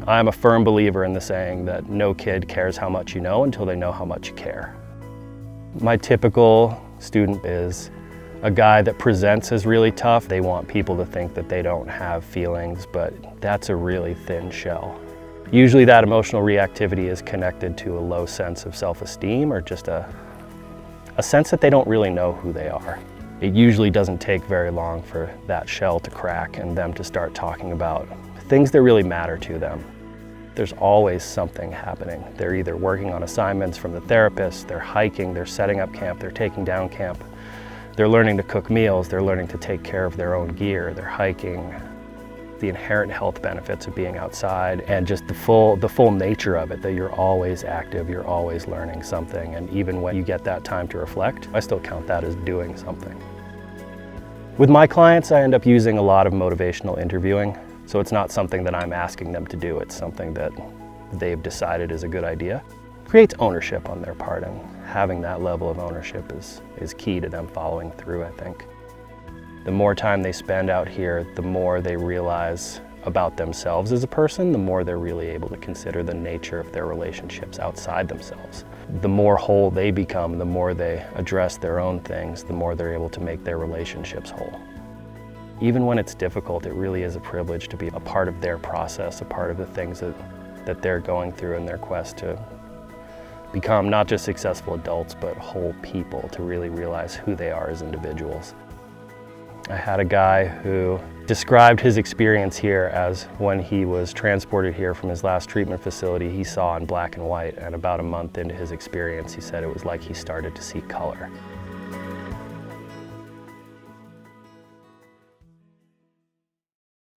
I'm a firm believer in the saying that no kid cares how much you know until they know how much you care. My typical student is a guy that presents as really tough. They want people to think that they don't have feelings, but that's a really thin shell. Usually that emotional reactivity is connected to a low sense of self-esteem or just a sense that they don't really know who they are. It usually doesn't take very long for that shell to crack and them to start talking about things that really matter to them. There's always something happening. They're either working on assignments from the therapist, they're hiking, they're setting up camp, they're taking down camp, they're learning to cook meals, they're learning to take care of their own gear, they're hiking. The inherent health benefits of being outside and just the full nature of it, that you're always active, you're always learning something, and even when you get that time to reflect, I still count that as doing something. With my clients, I end up using a lot of motivational interviewing, so it's not something that I'm asking them to do, it's something that they've decided is a good idea. It creates ownership on their part, and having that level of ownership is key to them following through, I think. The more time they spend out here, the more they realize about themselves as a person, the more they're really able to consider the nature of their relationships outside themselves. The more whole they become, the more they address their own things, the more they're able to make their relationships whole. Even when it's difficult, it really is a privilege to be a part of their process, a part of the things that they're going through in their quest to become not just successful adults, but whole people, to really realize who they are as individuals. I had a guy who described his experience here as when he was transported here from his last treatment facility, he saw in black and white, and about a month into his experience, he said it was like he started to see color.